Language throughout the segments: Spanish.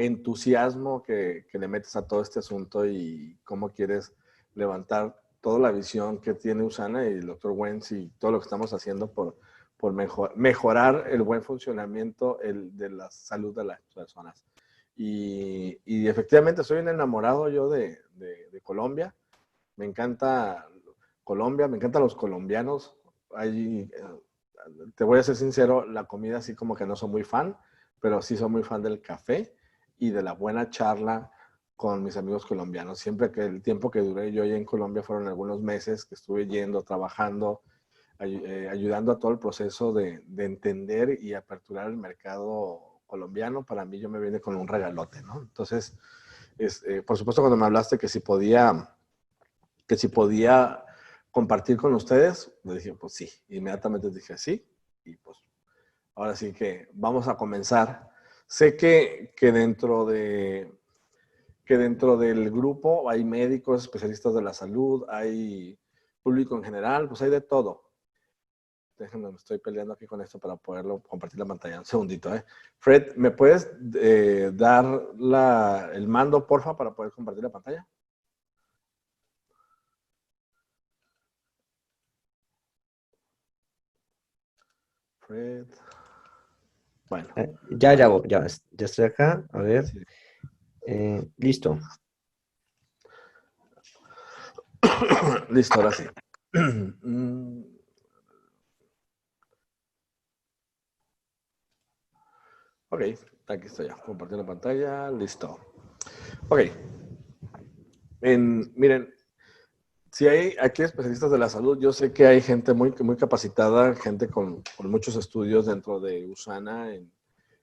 entusiasmo que le metes a todo este asunto y cómo quieres levantar toda la visión que tiene Usana y el doctor Wentz y todo lo que estamos haciendo por mejorar el buen funcionamiento de la salud de las personas. Y efectivamente soy un enamorado yo de Colombia. Me encanta Colombia, me encantan los colombianos. Te voy a ser sincero, la comida así como que no soy muy fan, pero sí soy muy fan del café y de la buena charla con mis amigos colombianos. Siempre que el tiempo que duré yo allá en Colombia fueron algunos meses que estuve yendo, trabajando, ayudando a todo el proceso de entender y aperturar el mercado colombiano. Para mí yo me vine con un regalote, ¿no? Entonces, por supuesto cuando me hablaste que si podía compartir con ustedes, le dije, pues sí. Inmediatamente dije sí. Y pues ahora sí que vamos a comenzar. Sé que dentro del grupo hay médicos, especialistas de la salud, hay público en general, pues hay de todo. Déjenme, me estoy peleando aquí con esto para poderlo compartir la pantalla. Un segundito, ¿eh? Fred, ¿me puedes dar el mando, porfa, para poder compartir la pantalla? Fred. Bueno. Ya estoy acá. A ver. Sí. Listo. Listo, ahora sí. Ok, aquí estoy ya. Compartiendo la pantalla. Listo. Ok. Miren, si hay aquí especialistas de la salud, yo sé que hay gente muy capacitada, gente con muchos estudios dentro de USANA,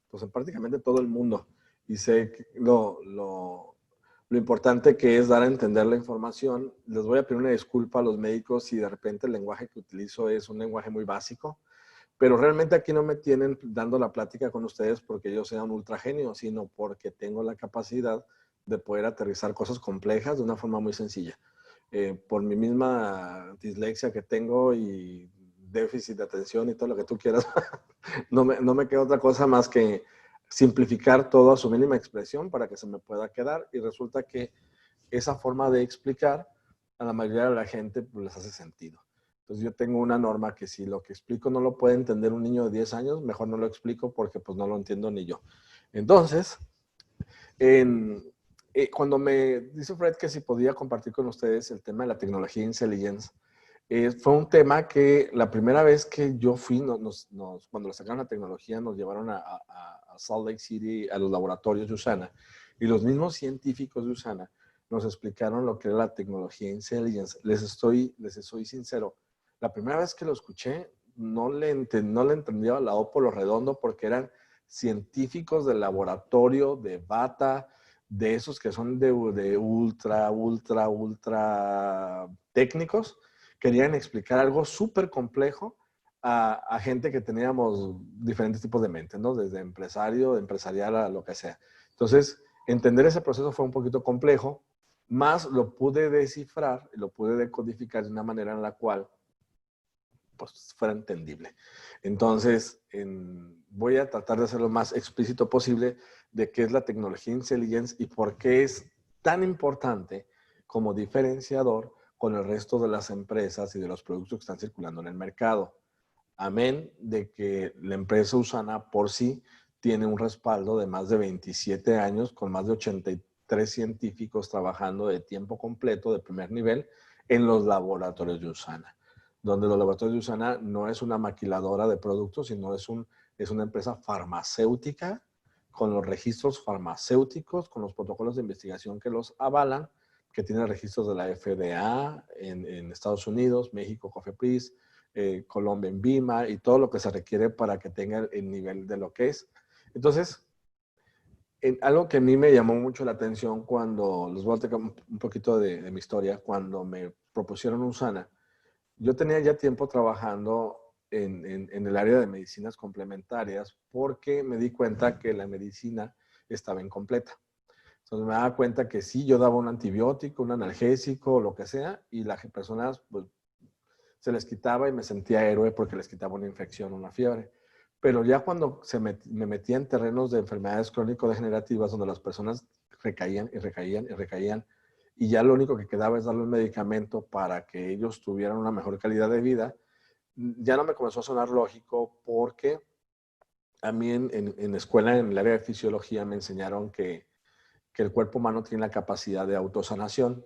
pues en prácticamente todo el mundo. Y sé que lo importante que es dar a entender la información. Les voy a pedir una disculpa a los médicos si de repente el lenguaje que utilizo es un lenguaje muy básico, pero realmente aquí no me tienen dando la plática con ustedes porque yo sea un ultra genio, sino porque tengo la capacidad de poder aterrizar cosas complejas de una forma muy sencilla. Por mi misma dislexia que tengo y déficit de atención y todo lo que tú quieras, no me queda otra cosa más que simplificar todo a su mínima expresión para que se me pueda quedar, y resulta que esa forma de explicar a la mayoría de la gente pues, les hace sentido. Entonces yo tengo una norma que si lo que explico no lo puede entender un niño de 10 años, mejor no lo explico porque pues no lo entiendo ni yo. Entonces, cuando me dice Fred que si podía compartir con ustedes el tema de la tecnología Intelligence, fue un tema que la primera vez que yo fui, cuando le sacaron la tecnología, nos llevaron a Salt Lake City, a los laboratorios de USANA, y los mismos científicos de USANA nos explicaron lo que era la tecnología Intelligence. Les soy sincero, la primera vez que lo escuché, no le entendía la O por lo redondo porque eran científicos de laboratorio, de bata, de esos que son de ultra técnicos. Querían explicar algo súper complejo a gente que teníamos diferentes tipos de mente, ¿no? Desde empresarial a lo que sea. Entonces, entender ese proceso fue un poquito complejo, más lo pude descifrar, lo pude decodificar de una manera en la cual pues, fuera entendible. Entonces, voy a tratar de ser lo más explícito posible de qué es la tecnología Intelligence y por qué es tan importante como diferenciador con el resto de las empresas y de los productos que están circulando en el mercado. Amén de que la empresa Usana por sí tiene un respaldo de más de 27 años con más de 83 científicos trabajando de tiempo completo de primer nivel en los laboratorios de Usana, donde los laboratorios de Usana no es una maquiladora de productos, sino es una empresa farmacéutica con los registros farmacéuticos, con los protocolos de investigación que los avalan, que tiene registros de la FDA en Estados Unidos, México, COFEPRIS, Colombia en BIMA y todo lo que se requiere para que tenga el nivel de lo que es. Entonces, algo que a mí me llamó mucho la atención cuando, les voy a contar un poquito de mi historia, cuando me propusieron USANA, yo tenía ya tiempo trabajando en el área de medicinas complementarias porque me di cuenta que la medicina estaba incompleta. Entonces me daba cuenta que sí, yo daba un antibiótico, un analgésico, lo que sea, y las personas pues, se les quitaba y me sentía héroe porque les quitaba una infección, una fiebre. Pero ya cuando me metía en terrenos de enfermedades crónico-degenerativas, donde las personas recaían y recaían y recaían, y ya lo único que quedaba es darle un medicamento para que ellos tuvieran una mejor calidad de vida, ya no me comenzó a sonar lógico, porque a mí en escuela, en el área de fisiología, me enseñaron que el cuerpo humano tiene la capacidad de autosanación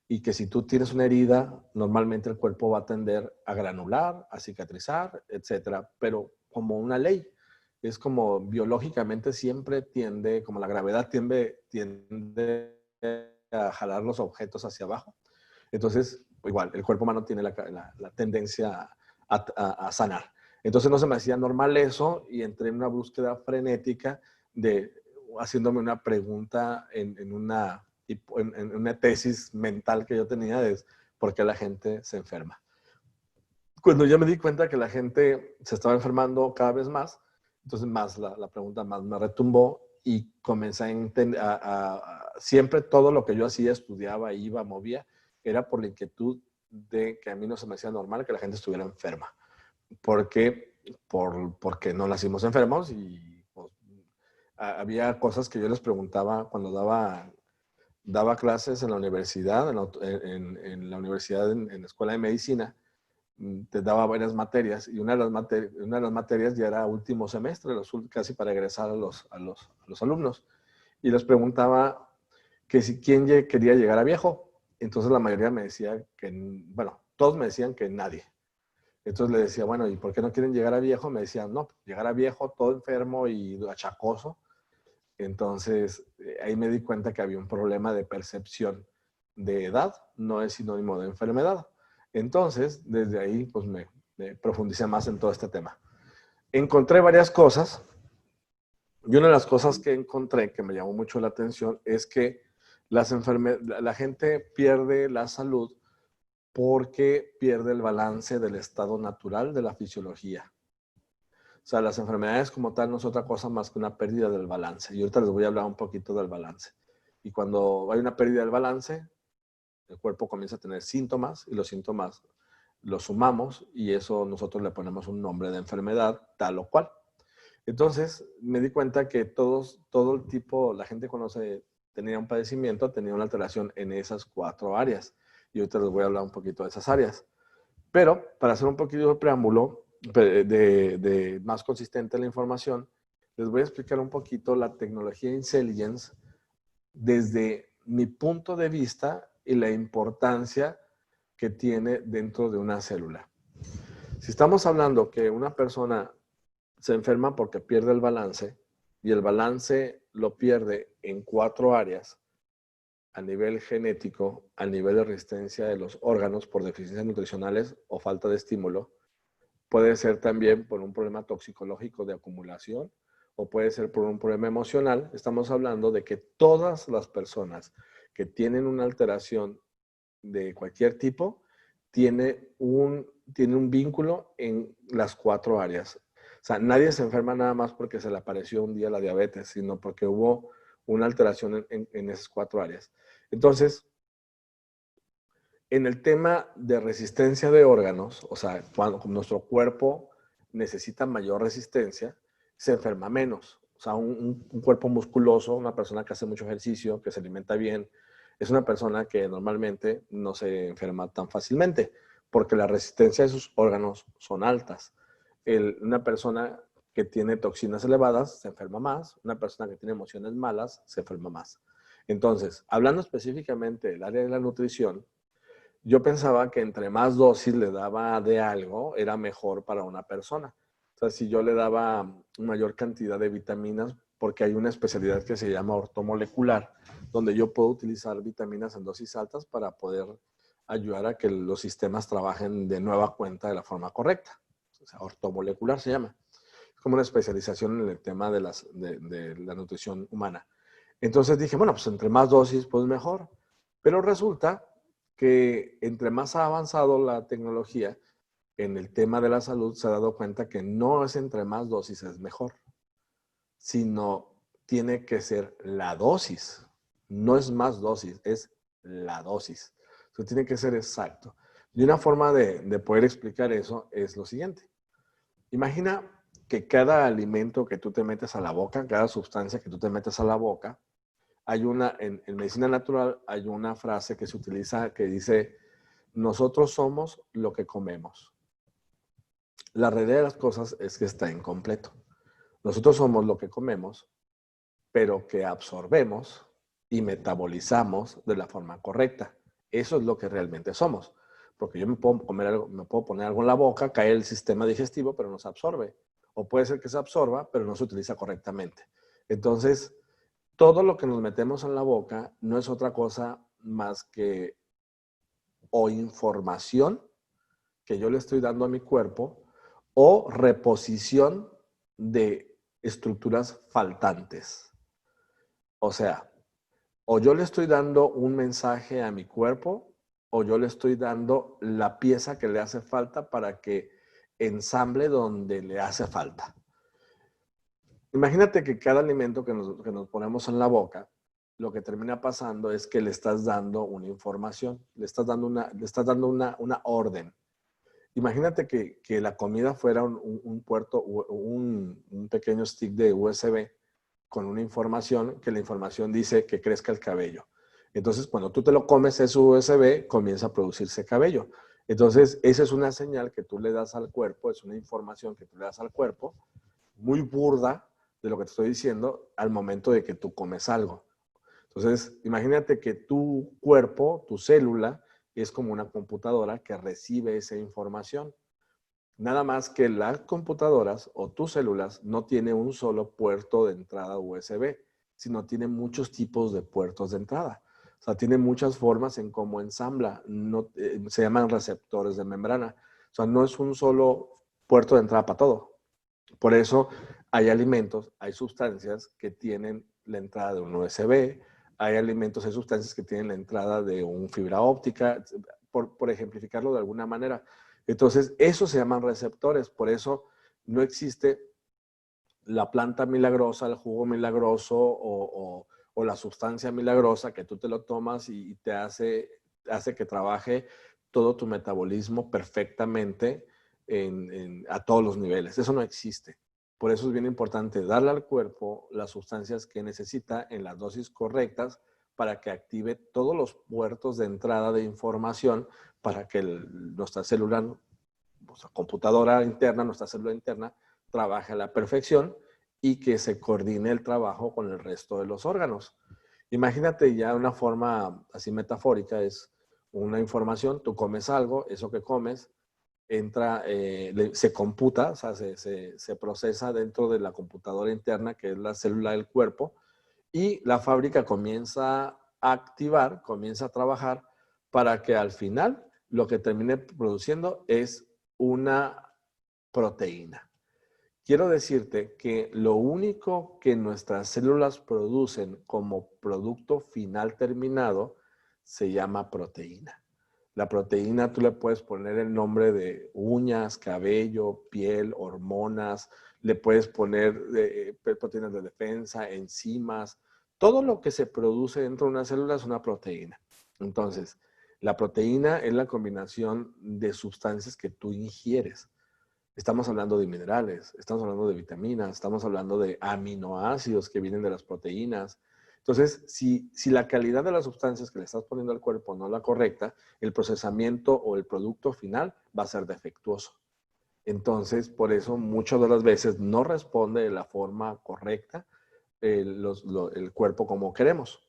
y que si tú tienes una herida, normalmente el cuerpo va a tender a granular, a cicatrizar, etcétera, pero como una ley. Es como biológicamente siempre tiende, como la gravedad tiende a jalar los objetos hacia abajo. Entonces, igual, el cuerpo humano tiene la tendencia a sanar. Entonces no se me hacía normal eso y entré en una búsqueda frenética de haciéndome una pregunta en una tesis mental que yo tenía de por qué la gente se enferma. Cuando ya me di cuenta que la gente se estaba enfermando cada vez más, entonces más la pregunta más me retumbó y comencé a entender, siempre todo lo que yo hacía, estudiaba, iba, movía, era por la inquietud de que a mí no se me hacía normal que la gente estuviera enferma. Porque no nacimos enfermos y pues, había cosas que yo les preguntaba cuando daba clases en la universidad, en la universidad, en la escuela de medicina. Te daba varias materias y una de las materias ya era último semestre, casi para egresar a los alumnos. Y les preguntaba que si quién quería llegar a viejo. Entonces la mayoría me decía que, bueno, todos me decían que nadie. Entonces le decía, bueno, ¿y por qué no quieren llegar a viejo? Me decían, no, llegar a viejo todo enfermo y achacoso. Entonces ahí me di cuenta que había un problema de percepción de edad, no es sinónimo de enfermedad. Entonces, desde ahí, pues me profundicé más en todo este tema. Encontré varias cosas y una de las cosas que encontré que me llamó mucho la atención es que la gente pierde la salud porque pierde el balance del estado natural de la fisiología. O sea, las enfermedades como tal no es otra cosa más que una pérdida del balance. Y ahorita les voy a hablar un poquito del balance. Y cuando hay una pérdida del balance, el cuerpo comienza a tener síntomas y los síntomas los sumamos y eso nosotros le ponemos un nombre de enfermedad tal o cual. Entonces me di cuenta que todo el tipo, la gente cuando tenía un padecimiento tenía una alteración en esas 4 áreas. Y ahorita les voy a hablar un poquito de esas áreas. Pero para hacer un poquito de preámbulo, de más consistente la información, les voy a explicar un poquito la tecnología Intelligence desde mi punto de vista y la importancia que tiene dentro de una célula. Si estamos hablando que una persona se enferma porque pierde el balance y el balance lo pierde en 4 áreas, a nivel genético, a nivel de resistencia de los órganos por deficiencias nutricionales o falta de estímulo, puede ser también por un problema toxicológico de acumulación o puede ser por un problema emocional. Estamos hablando de que todas las personas que tienen una alteración de cualquier tipo tienen un vínculo en las 4 áreas. O sea, nadie se enferma nada más porque se le apareció un día la diabetes, sino porque hubo una alteración en esas 4 áreas. Entonces, en el tema de resistencia de órganos, o sea, cuando nuestro cuerpo necesita mayor resistencia, se enferma menos. O sea, un cuerpo musculoso, una persona que hace mucho ejercicio, que se alimenta bien, es una persona que normalmente no se enferma tan fácilmente, porque la resistencia de sus órganos son altas. Una persona que tiene toxinas elevadas se enferma más, una persona que tiene emociones malas se enferma más. Entonces, hablando específicamente del área de la nutrición, yo pensaba que entre más dosis le daba de algo, era mejor para una persona. O sea, si yo le daba mayor cantidad de vitaminas, porque hay una especialidad que se llama ortomolecular, donde yo puedo utilizar vitaminas en dosis altas para poder ayudar a que los sistemas trabajen de nueva cuenta de la forma correcta. O sea, ortomolecular se llama. Es como una especialización en el tema de la nutrición humana. Entonces dije, bueno, pues entre más dosis, pues mejor. Pero resulta que entre más ha avanzado la tecnología en el tema de la salud, se ha dado cuenta que no es entre más dosis es mejor, sino tiene que ser la dosis. No es más dosis, es la dosis. Eso tiene que ser exacto. Y una forma de poder explicar eso es lo siguiente. Imagina que cada alimento que tú te metes a la boca, cada sustancia que tú te metes a la boca, hay una, en medicina natural hay una frase que se utiliza que dice, nosotros somos lo que comemos. La realidad de las cosas es que está incompleto. Nosotros somos lo que comemos, pero que absorbemos y metabolizamos de la forma correcta. Eso es lo que realmente somos. Porque yo me puedo comer algo, me puedo poner algo en la boca, cae el sistema digestivo, pero no se absorbe. O puede ser que se absorba, pero no se utiliza correctamente. Entonces, todo lo que nos metemos en la boca no es otra cosa más que o información que yo le estoy dando a mi cuerpo o reposición de estructuras faltantes. O sea, o yo le estoy dando un mensaje a mi cuerpo o yo le estoy dando la pieza que le hace falta para que ensamble donde le hace falta. Imagínate que cada alimento que nos ponemos en la boca, lo que termina pasando es que le estás dando una información, le estás dando una orden. Imagínate que la comida fuera un puerto, un pequeño stick de USB con una información, que la información dice que crezca el cabello. Entonces, cuando tú te lo comes ese USB, comienza a producirse cabello. Entonces, esa es una señal que tú le das al cuerpo, es una información que tú le das al cuerpo, muy burda de lo que te estoy diciendo, al momento de que tú comes algo. Entonces, imagínate que tu cuerpo, tu célula, es como una computadora que recibe esa información. Nada más que las computadoras o tus células no tienen un solo puerto de entrada USB, sino tienen muchos tipos de puertos de entrada. O sea, tiene muchas formas en cómo ensambla. No, se llaman receptores de membrana. O sea, no es un solo puerto de entrada para todo. Por eso hay alimentos, hay sustancias que tienen la entrada de un USB, hay alimentos, hay sustancias que tienen la entrada de un fibra óptica, por ejemplificarlo de alguna manera. Entonces, eso se llaman receptores, por eso no existe la planta milagrosa, el jugo milagroso o la sustancia milagrosa que tú te lo tomas y te hace que trabaje todo tu metabolismo perfectamente a todos los niveles. Eso no existe. Por eso es bien importante darle al cuerpo las sustancias que necesita en las dosis correctas para que active todos los puertos de entrada de información para que nuestra célula, nuestra computadora interna, nuestra célula interna, trabaje a la perfección y que se coordine el trabajo con el resto de los órganos. Imagínate ya una forma así metafórica, es una información, tú comes algo, eso que comes entra, se computa, o sea, se procesa dentro de la computadora interna, que es la célula del cuerpo, y la fábrica comienza a activar, comienza a trabajar para que al final lo que termine produciendo es una proteína. Quiero decirte que lo único que nuestras células producen como producto final terminado se llama proteína. La proteína tú le puedes poner el nombre de uñas, cabello, piel, hormonas, le puedes poner proteínas de defensa, enzimas. Todo lo que se produce dentro de una célula es una proteína. Entonces, la proteína es la combinación de sustancias que tú ingieres. Estamos hablando de minerales, estamos hablando de vitaminas, estamos hablando de aminoácidos que vienen de las proteínas. Entonces, si la calidad de las sustancias que le estás poniendo al cuerpo no es la correcta, el procesamiento o el producto final va a ser defectuoso. Entonces, por eso muchas de las veces no responde de la forma correcta el cuerpo como queremos.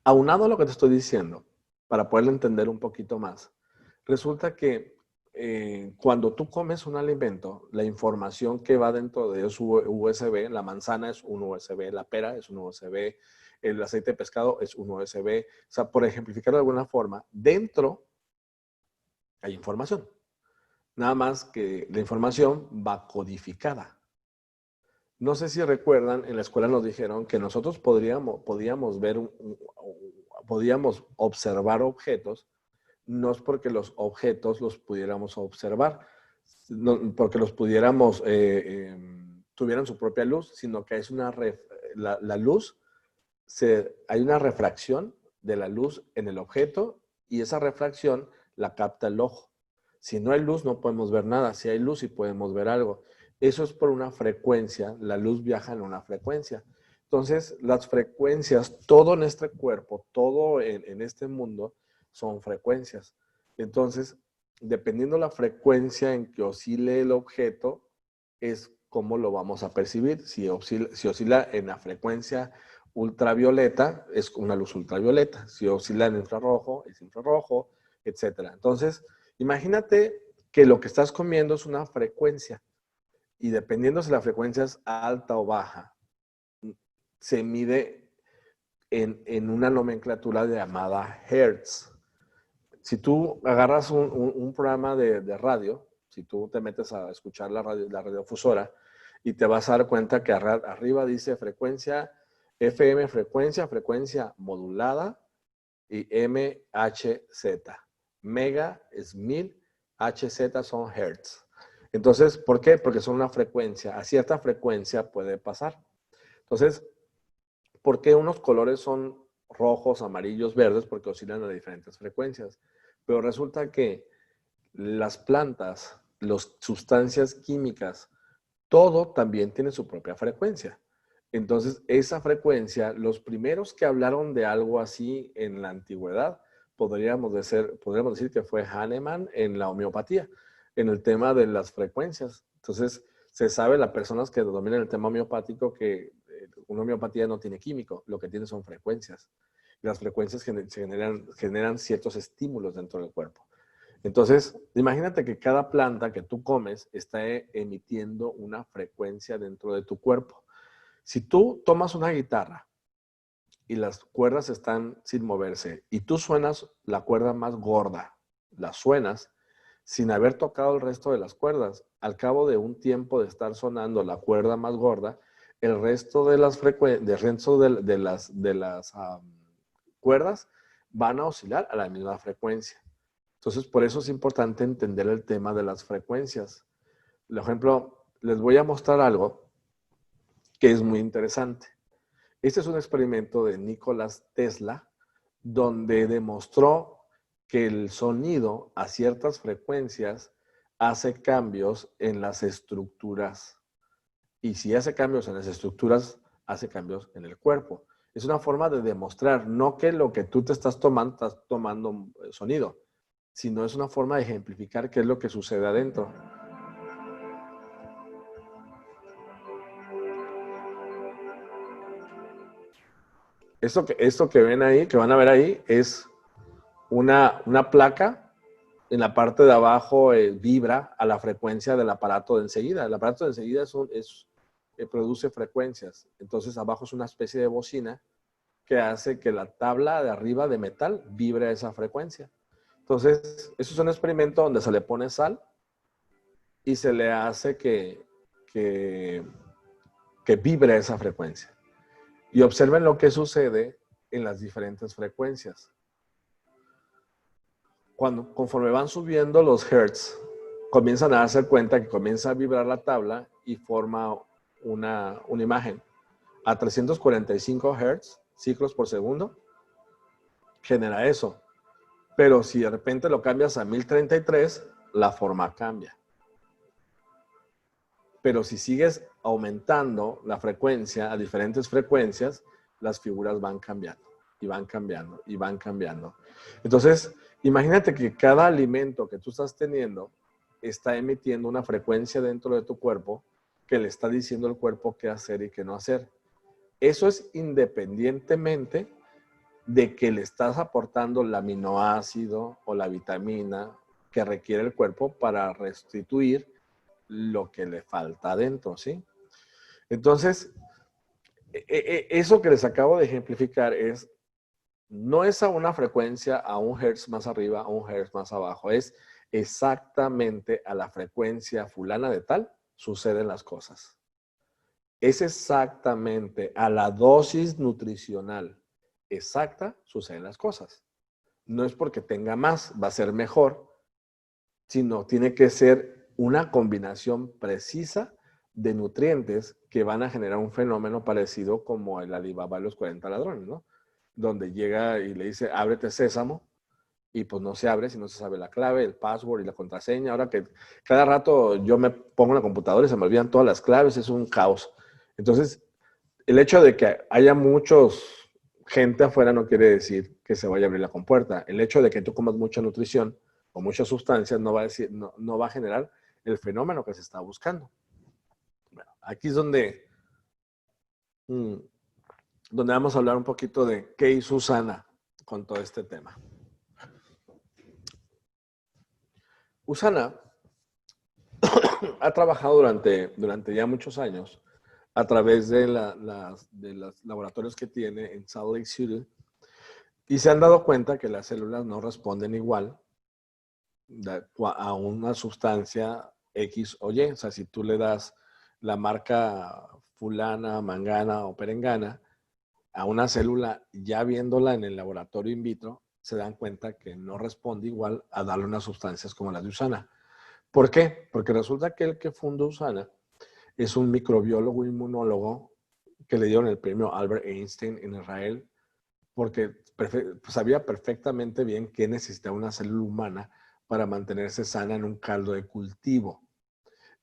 Aunado a lo que te estoy diciendo, para poderlo entender un poquito más, resulta que cuando tú comes un alimento, la información que va dentro de su USB, la manzana es un USB, la pera es un USB, el aceite de pescado es un USB. O sea, por ejemplificar de alguna forma, dentro hay información. Nada más que la información va codificada. No sé si recuerdan, en la escuela nos dijeron que nosotros podíamos ver, podíamos observar objetos, no es porque los objetos los pudiéramos observar, no, porque los pudiéramos, tuvieran su propia luz, sino que es la luz, hay una refracción de la luz en el objeto y esa refracción la capta el ojo. Si no hay luz no podemos ver nada, si hay luz sí podemos ver algo. Eso es por una frecuencia, la luz viaja en una frecuencia. Entonces, las frecuencias, todo en este cuerpo, todo en este mundo, son frecuencias. Entonces, dependiendo la frecuencia en que oscile el objeto, es cómo lo vamos a percibir. Si oscila en la frecuencia ultravioleta, es una luz ultravioleta. Si oscila en infrarrojo, es infrarrojo, etc. Entonces, imagínate que lo que estás comiendo es una frecuencia y dependiendo si la frecuencia es alta o baja, se mide en una nomenclatura llamada Hertz. Si tú agarras un programa de radio, si tú te metes a escuchar la radiodifusora y te vas a dar cuenta que arriba dice frecuencia FM, frecuencia modulada y MHZ. Mega es 1000, HZ son hertz. Entonces, ¿por qué? Porque son una frecuencia. A cierta frecuencia puede pasar. Entonces, ¿por qué unos colores son rojos, amarillos, verdes? Porque oscilan a diferentes frecuencias. Pero resulta que las plantas, las sustancias químicas, todo también tiene su propia frecuencia. Entonces, esa frecuencia, los primeros que hablaron de algo así en la antigüedad, podríamos decir que fue Hahnemann en la homeopatía, en el tema de las frecuencias. Entonces, se sabe, las personas que dominan el tema homeopático, que una homeopatía no tiene químico, lo que tiene son frecuencias. Y las frecuencias generan ciertos estímulos dentro del cuerpo. Entonces, imagínate que cada planta que tú comes está emitiendo una frecuencia dentro de tu cuerpo. Si tú tomas una guitarra y las cuerdas están sin moverse y tú suenas la cuerda más gorda, la suenas sin haber tocado el resto de las cuerdas, al cabo de un tiempo de estar sonando la cuerda más gorda, el resto de las cuerdas van a oscilar a la misma frecuencia. Entonces, por eso es importante entender el tema de las frecuencias. Por ejemplo, les voy a mostrar algo que es muy interesante. Este es un experimento de Nikola Tesla, donde demostró que el sonido a ciertas frecuencias hace cambios en las estructuras. Y si hace cambios en las estructuras, hace cambios en el cuerpo. Es una forma de demostrar, no que lo que tú te estás tomando sonido, sino es una forma de ejemplificar qué es lo que sucede adentro. Esto que ven ahí, que van a ver ahí, es una placa. En la parte de abajo vibra a la frecuencia del aparato de enseguida. El aparato de enseguida produce frecuencias. Entonces abajo es una especie de bocina que hace que la tabla de arriba de metal vibre a esa frecuencia. Entonces, eso es un experimento donde se le pone sal y se le hace que vibre esa frecuencia. Y observen lo que sucede en las diferentes frecuencias. Conforme van subiendo los hertz, comienzan a darse cuenta que comienza a vibrar la tabla y forma una imagen. A 345 hertz, ciclos por segundo, genera eso. Pero si de repente lo cambias a 1033, la forma cambia. Pero si sigues aumentando la frecuencia a diferentes frecuencias, las figuras van cambiando y van cambiando y van cambiando. Entonces, imagínate que cada alimento que tú estás teniendo está emitiendo una frecuencia dentro de tu cuerpo que le está diciendo al cuerpo qué hacer y qué no hacer. Eso es independientemente de que le estás aportando el aminoácido o la vitamina que requiere el cuerpo para restituir lo que le falta adentro, ¿sí? Entonces, eso que les acabo de ejemplificar no es a una frecuencia a un hertz más arriba, a un hertz más abajo, es exactamente a la frecuencia fulana de tal suceden las cosas. Es exactamente a la dosis nutricional exacta suceden las cosas. No es porque tenga más, va a ser mejor, sino tiene que ser una combinación precisa de nutrientes que van a generar un fenómeno parecido como el Alibaba de los 40 ladrones, ¿no? Donde llega y le dice, ábrete sésamo, y pues no se abre si no se sabe la clave, el password y la contraseña. Ahora que cada rato yo me pongo en la computadora y se me olvidan todas las claves, es un caos. Entonces, el hecho de que haya muchos gente afuera no quiere decir que se vaya a abrir la compuerta. El hecho de que tú comas mucha nutrición o muchas sustancias no va a decir, no va a generar el fenómeno que se está buscando. Bueno, aquí es donde vamos a hablar un poquito de qué hizo Usana con todo este tema. Usana ha trabajado durante ya muchos años a través de los laboratorios que tiene en Salt Lake City y se han dado cuenta que las células no responden igual a una sustancia X o Y. O sea, si tú le das la marca fulana, mangana o perengana a una célula, ya viéndola en el laboratorio in vitro, se dan cuenta que no responde igual a darle unas sustancias como las de Usana. ¿Por qué? Porque resulta que el que fundó Usana es un microbiólogo inmunólogo que le dieron el premio Albert Einstein en Israel porque sabía perfectamente bien que necesitaba una célula humana para mantenerse sana en un caldo de cultivo.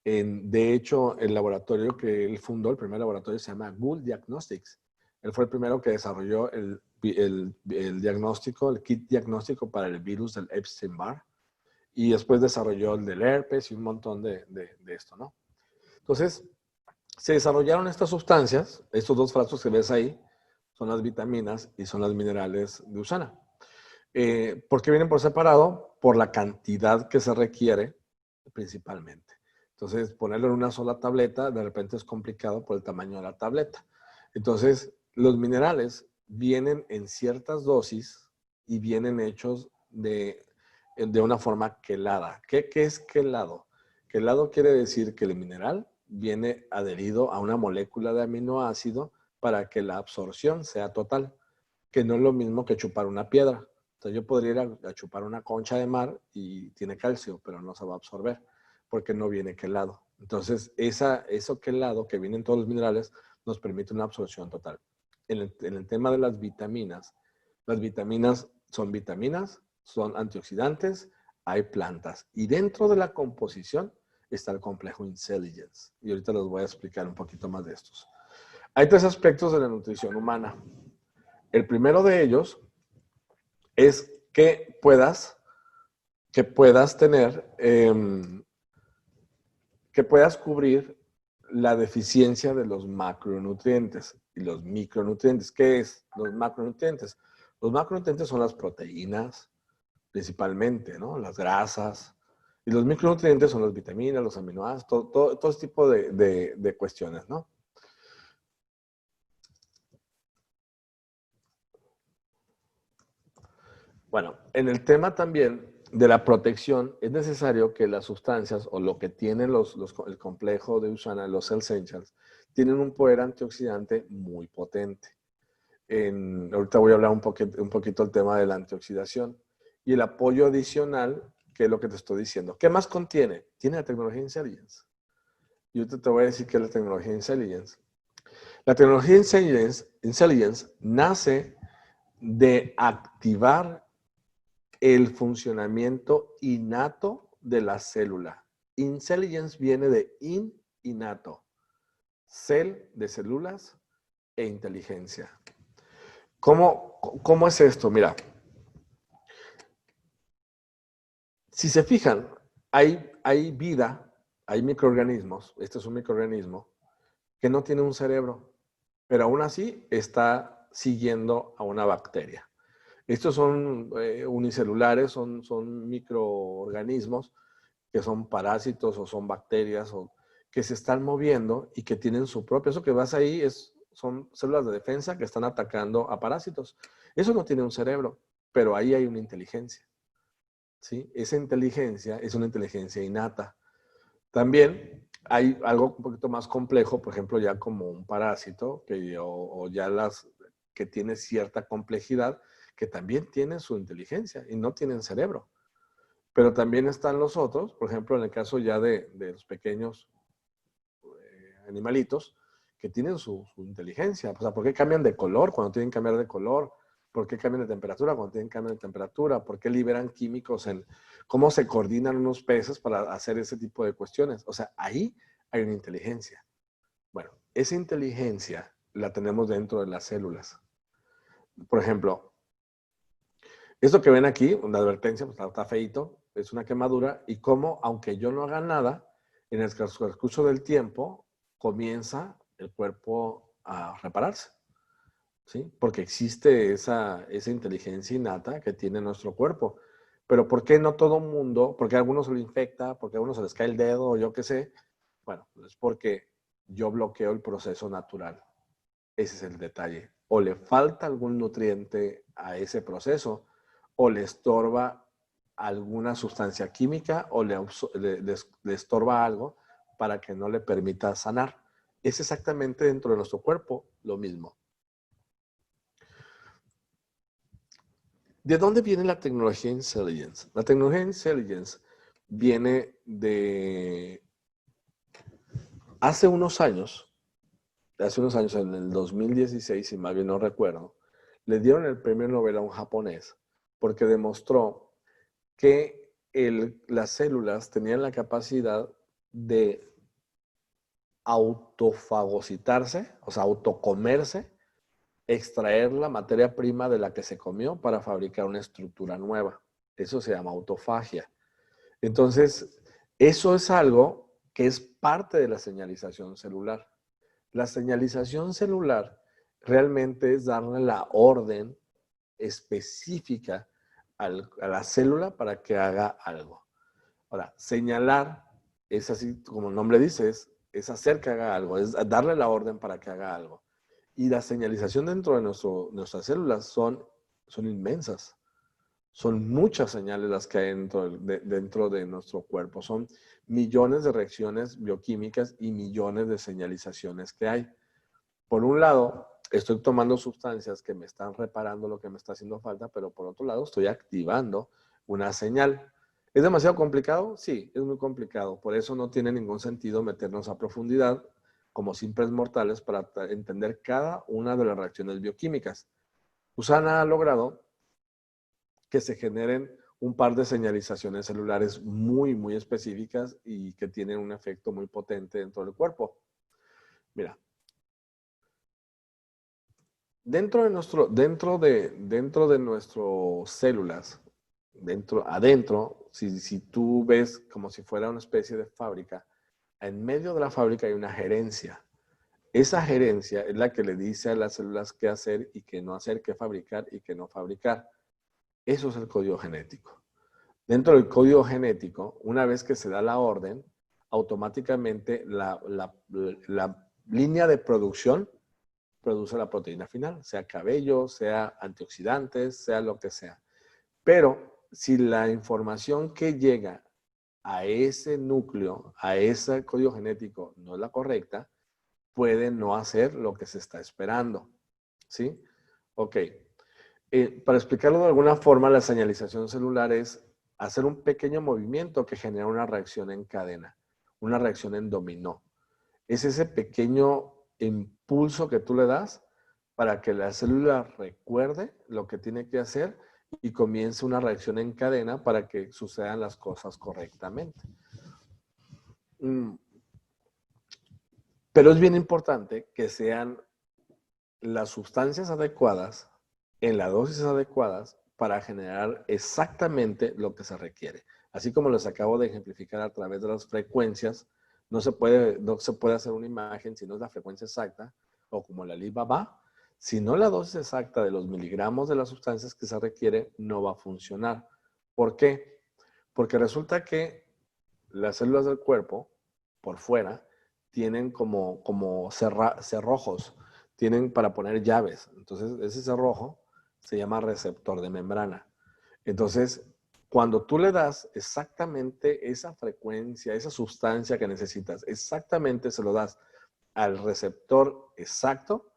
De hecho, el laboratorio que él fundó, el primer laboratorio, se llama Gould Diagnostics. Él fue el primero que desarrolló el diagnóstico, el kit diagnóstico para el virus del Epstein-Barr. Y después desarrolló el del herpes y un montón de esto, ¿no? Entonces, se desarrollaron estas sustancias, estos dos frascos que ves ahí, son las vitaminas y son las minerales de Usana. ¿Por qué vienen por separado? Por la cantidad que se requiere principalmente. Entonces, ponerlo en una sola tableta de repente es complicado por el tamaño de la tableta. Entonces, los minerales vienen en ciertas dosis y vienen hechos de una forma quelada. ¿Qué es quelado? Quelado quiere decir que el mineral viene adherido a una molécula de aminoácido para que la absorción sea total, que no es lo mismo que chupar una piedra. Entonces yo podría ir a chupar una concha de mar y tiene calcio, pero no se va a absorber porque no viene quelado. Entonces eso quelado que viene en todos los minerales nos permite una absorción total. En el tema de las vitaminas son antioxidantes, hay plantas. Y dentro de la composición está el complejo Intelligence. Y ahorita les voy a explicar un poquito más de estos. Hay tres aspectos de la nutrición humana. El primero de ellos es que puedas tener, que puedas cubrir la deficiencia de los macronutrientes y los micronutrientes. ¿Qué es los macronutrientes? Los macronutrientes son las proteínas, principalmente, ¿no? Las grasas. Y los micronutrientes son las vitaminas, los aminoácidos, todo ese tipo de cuestiones, ¿no? Bueno, en el tema también de la protección, es necesario que las sustancias o lo que tienen el complejo de Usana, los Essentials, tienen un poder antioxidante muy potente. Ahorita voy a hablar un poquito del tema de la antioxidación y el apoyo adicional, que es lo que te estoy diciendo. ¿Qué más contiene? Tiene la tecnología Intelligence. Y ahorita te voy a decir qué es la tecnología Intelligence. La tecnología Intelligence nace de activar el funcionamiento innato de la célula. Intelligence viene de innato, cell de células e inteligencia. ¿Cómo es esto? Mira, si se fijan, hay vida, hay microorganismos, este es un microorganismo, que no tiene un cerebro, pero aún así está siguiendo a una bacteria. Estos son unicelulares, son microorganismos que son parásitos o son bacterias o que se están moviendo y que tienen su propio. Eso que vas ahí son células de defensa que están atacando a parásitos. Eso no tiene un cerebro, pero ahí hay una inteligencia. ¿Sí? Esa inteligencia es una inteligencia innata. También hay algo un poquito más complejo, por ejemplo, ya como un parásito o ya que tiene cierta complejidad, que también tienen su inteligencia y no tienen cerebro. Pero también están los otros, por ejemplo, en el caso ya de los pequeños animalitos, que tienen su inteligencia. O sea, ¿por qué cambian de color cuando tienen que cambiar de color? ¿Por qué cambian de temperatura cuando tienen cambio de temperatura? ¿Por qué liberan químicos en cómo se coordinan unos peces para hacer ese tipo de cuestiones? O sea, ahí hay una inteligencia. Bueno, esa inteligencia la tenemos dentro de las células. Por ejemplo, esto que ven aquí, una advertencia, pues está feíto, es una quemadura, y cómo, aunque yo no haga nada, en el transcurso del tiempo comienza el cuerpo a repararse, ¿sí? Porque existe esa inteligencia innata que tiene nuestro cuerpo. Pero ¿por qué no todo mundo? Porque a algunos se lo infecta, porque a algunos se les cae el dedo, o yo qué sé. Bueno, es porque yo bloqueo el proceso natural. Ese es el detalle. O le falta algún nutriente a ese proceso, o le estorba alguna sustancia química, o le estorba algo para que no le permita sanar. Es exactamente dentro de nuestro cuerpo lo mismo. ¿De dónde viene la tecnología Intelligence? La tecnología Intelligence viene de hace unos años, en el 2016, si mal bien no recuerdo, le dieron el premio Nobel a un japonés porque demostró que las células tenían la capacidad de autofagocitarse, o sea, autocomerse, extraer la materia prima de la que se comió para fabricar una estructura nueva. Eso se llama autofagia. Entonces, eso es algo que es parte de la señalización celular. La señalización celular realmente es darle la orden específica a la célula para que haga algo. Ahora, señalar es así, como el nombre dice, es hacer que haga algo, es darle la orden para que haga algo. Y la señalización dentro de nuestras células son inmensas. Son muchas señales las que hay dentro de nuestro cuerpo. Son millones de reacciones bioquímicas y millones de señalizaciones que hay. Por un lado, estoy tomando sustancias que me están reparando lo que me está haciendo falta, pero por otro lado, estoy activando una señal. ¿Es demasiado complicado? Sí, es muy complicado. Por eso no tiene ningún sentido meternos a profundidad como simples mortales para entender cada una de las reacciones bioquímicas. USANA ha logrado que se generen un par de señalizaciones celulares muy, muy específicas y que tienen un efecto muy potente dentro del cuerpo. Mira, dentro de nuestras células, adentro, si tú ves como si fuera una especie de fábrica, en medio de la fábrica hay una gerencia. Esa gerencia es la que le dice a las células qué hacer y qué no hacer, qué fabricar y qué no fabricar. Eso es el código genético. Dentro del código genético, una vez que se da la orden, automáticamente la línea de producción produce la proteína final, sea cabello, sea antioxidantes, sea lo que sea. Pero si la información que llega a ese núcleo, a ese código genético, no es la correcta, puede no hacer lo que se está esperando. ¿Sí? Ok. Para explicarlo de alguna forma, la señalización celular es hacer un pequeño movimiento que genera una reacción en cadena, una reacción en dominó. Es ese pequeño impulso que tú le das para que la célula recuerde lo que tiene que hacer y comience una reacción en cadena para que sucedan las cosas correctamente. Pero es bien importante que sean las sustancias adecuadas en las dosis adecuadas para generar exactamente lo que se requiere. Así como les acabo de ejemplificar a través de las frecuencias, no se puede hacer una imagen si no es la frecuencia exacta, o como la Alibaba, si no la dosis exacta de los miligramos de las sustancias que se requiere, no va a funcionar. ¿Por qué? Porque resulta que las células del cuerpo, por fuera, tienen como cerrojos, tienen para poner llaves. Entonces, ese cerrojo se llama receptor de membrana. Entonces, cuando tú le das exactamente esa frecuencia, esa sustancia que necesitas, exactamente se lo das al receptor exacto,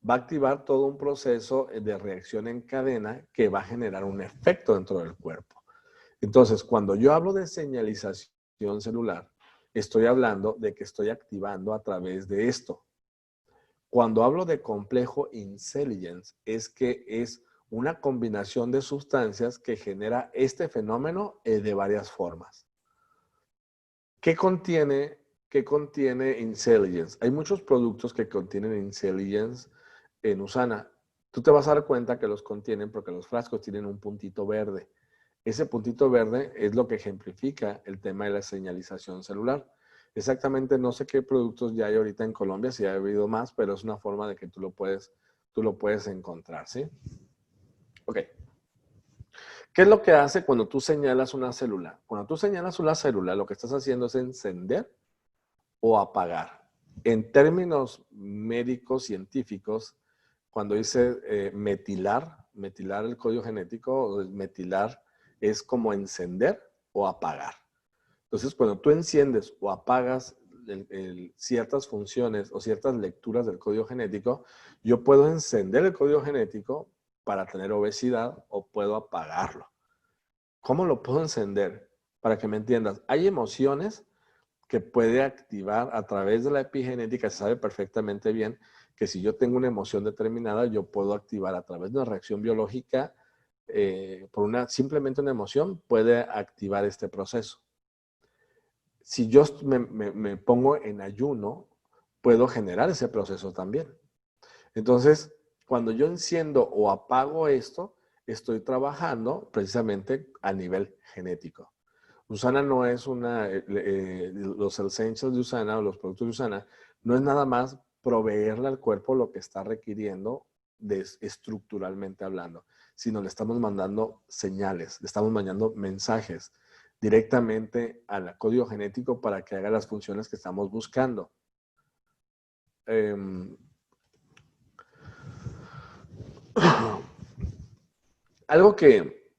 va a activar todo un proceso de reacción en cadena que va a generar un efecto dentro del cuerpo. Entonces, cuando yo hablo de señalización celular, estoy hablando de que estoy activando a través de esto. Cuando hablo de complejo intelligence, es que es una combinación de sustancias que genera este fenómeno de varias formas. ¿Qué contiene Intelligence? Hay muchos productos que contienen Intelligence en USANA. Tú te vas a dar cuenta que los contienen porque los frascos tienen un puntito verde. Ese puntito verde es lo que ejemplifica el tema de la señalización celular. Exactamente, no sé qué productos ya hay ahorita en Colombia, si ha habido más, pero es una forma de que tú lo puedes encontrar, ¿sí? Ok. ¿Qué es lo que hace cuando tú señalas una célula? Cuando tú señalas una célula, lo que estás haciendo es encender o apagar. En términos médicos científicos, cuando dice metilar el código genético, metilar es como encender o apagar. Entonces, cuando tú enciendes o apagas ciertas funciones o ciertas lecturas del código genético, yo puedo encender el código genético para tener obesidad o puedo apagarlo. ¿Cómo lo puedo encender? Para que me entiendas, hay emociones que puede activar a través de la epigenética. Se sabe perfectamente bien que si yo tengo una emoción determinada, yo puedo activar a través de una reacción biológica, simplemente una emoción puede activar este proceso. Si yo me pongo en ayuno, puedo generar ese proceso también. Entonces, cuando yo enciendo o apago esto, estoy trabajando precisamente a nivel genético. USANA no es los essentials de USANA o los productos de USANA, no es nada más proveerle al cuerpo lo que está requiriendo estructuralmente hablando, sino le estamos mandando señales, le estamos mandando mensajes directamente al código genético para que haga las funciones que estamos buscando. Algo que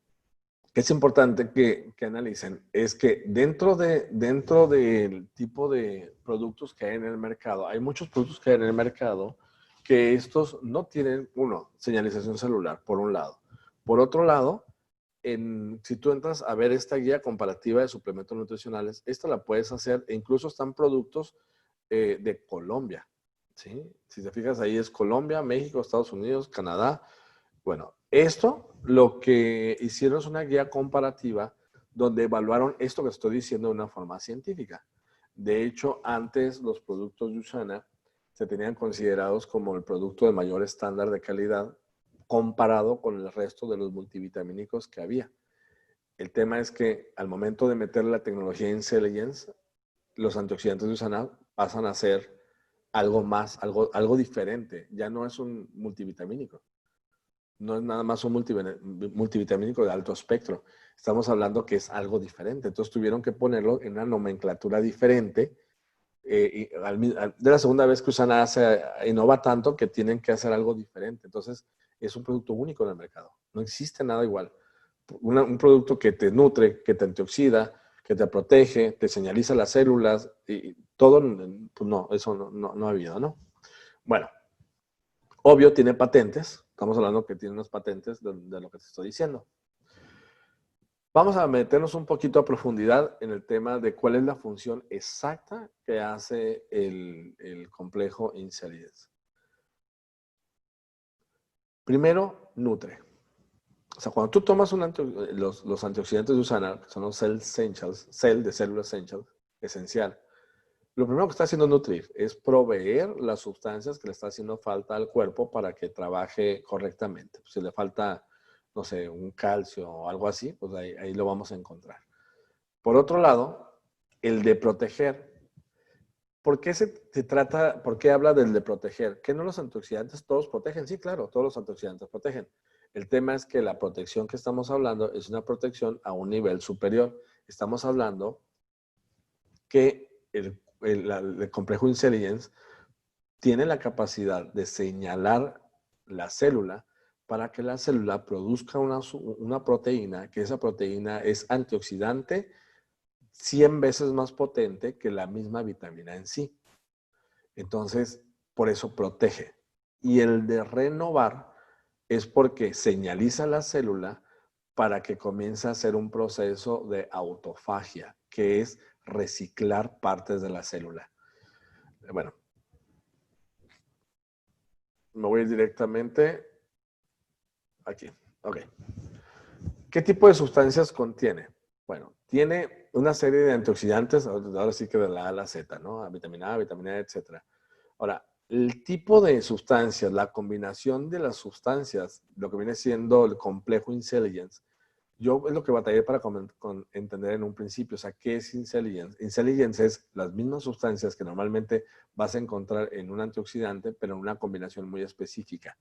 es importante que analicen es que dentro del tipo de productos que hay en el mercado, hay muchos productos que hay en el mercado que estos no tienen, señalización celular, por un lado. Por otro lado, si tú entras a ver esta guía comparativa de suplementos nutricionales, esta la puedes hacer, e incluso están productos de Colombia, ¿sí? Si te fijas ahí es Colombia, México, Estados Unidos, Canadá. Bueno, esto lo que hicieron es una guía comparativa donde evaluaron esto que estoy diciendo de una forma científica. De hecho, antes los productos de USANA se tenían considerados como el producto de mayor estándar de calidad comparado con el resto de los multivitamínicos que había. El tema es que al momento de meter la tecnología Intelligence, los antioxidantes de USANA pasan a ser algo más, algo diferente. Ya no es un multivitamínico. No es nada más un multivitamínico de alto espectro. Estamos hablando que es algo diferente. Entonces tuvieron que ponerlo en una nomenclatura diferente. De la segunda vez que USANA innova tanto que tienen que hacer algo diferente. Entonces es un producto único en el mercado. No existe nada igual. Un producto que te nutre, que te antioxida, que te protege, te señaliza las células y todo, pues no, eso no ha habido, ¿no? Bueno, obvio tiene patentes. Estamos hablando que tiene unas patentes de lo que te estoy diciendo. Vamos a meternos un poquito a profundidad en el tema de cuál es la función exacta que hace el complejo Intelligence. Primero, nutre. O sea, cuando tú tomas los antioxidantes de USANA, que son los Cell Essentials, de célula esencial, lo primero que está haciendo es nutrir, es proveer las sustancias que le está haciendo falta al cuerpo para que trabaje correctamente. Si le falta, no sé, un calcio o algo así, pues ahí lo vamos a encontrar. Por otro lado, el de proteger. ¿Por qué se trata, por qué habla del de proteger? ¿Que no los antioxidantes todos protegen? Sí, claro, todos los antioxidantes protegen. El tema es que la protección que estamos hablando es una protección a un nivel superior. Estamos hablando que el complejo Intelligence tiene la capacidad de señalar la célula para que la célula produzca una proteína, que esa proteína es antioxidante 100 veces más potente que la misma vitamina en sí. Entonces, por eso protege. Y el de renovar es porque señaliza la célula para que comience a hacer un proceso de autofagia, que es reciclar partes de la célula. Bueno, me voy directamente Aquí. Ok. ¿Qué tipo de sustancias contiene? Bueno, tiene una serie de antioxidantes, ahora sí que de la A a la Z, ¿no? Vitamina A, vitamina E, etc. Ahora, el tipo de sustancias, la combinación de las sustancias, lo que viene siendo el complejo Intelligence, yo es lo que batallé para entender en un principio. O sea, ¿qué es Intelligence? Intelligence es las mismas sustancias que normalmente vas a encontrar en un antioxidante, pero en una combinación muy específica.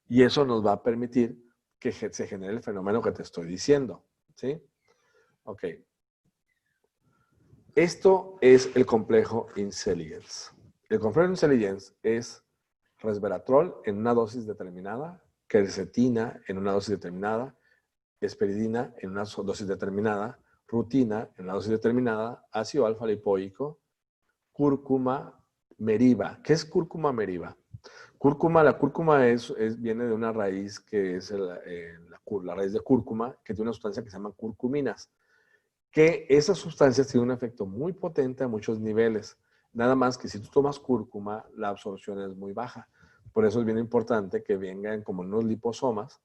Y eso nos va a permitir que se genere el fenómeno que te estoy diciendo. ¿Sí? Ok. Esto es el complejo Intelligence. El complejo Intelligence es resveratrol en una dosis determinada, quercetina en una dosis determinada, esperidina en una dosis determinada, rutina en una dosis determinada, ácido alfa lipoico, cúrcuma meriva. ¿Qué es cúrcuma meriva? La cúrcuma viene de una raíz que es la raíz de cúrcuma, que tiene una sustancia que se llama curcuminas, que esas sustancias tienen un efecto muy potente a muchos niveles. Nada más que si tú tomas cúrcuma, la absorción es muy baja. Por eso es bien importante que vengan como unos liposomas,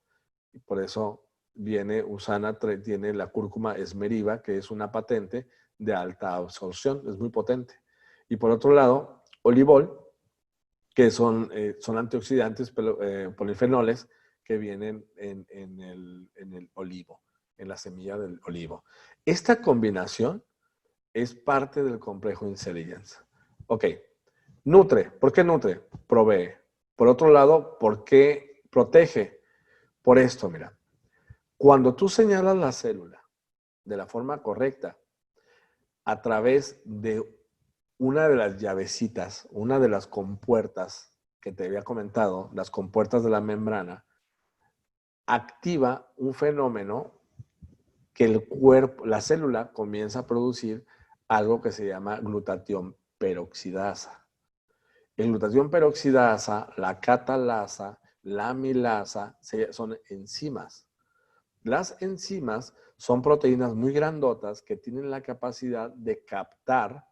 y por eso viene Usana, tiene la cúrcuma esmeriva, que es una patente de alta absorción, es muy potente. Y por otro lado, olivol, que son antioxidantes, polifenoles, que vienen en el olivo, en la semilla del olivo. Esta combinación es parte del complejo Intelligence. Ok, nutre. ¿Por qué nutre? Provee. Por otro lado, ¿por qué protege? Por esto, mira. Cuando tú señalas la célula de la forma correcta, a través de una de las llavecitas, una de las compuertas que te había comentado, las compuertas de la membrana, activa un fenómeno que el cuerpo, la célula comienza a producir algo que se llama glutatión peroxidasa. El glutatión peroxidasa, la catalasa, la amilasa son enzimas. Las enzimas son proteínas muy grandotas que tienen la capacidad de captar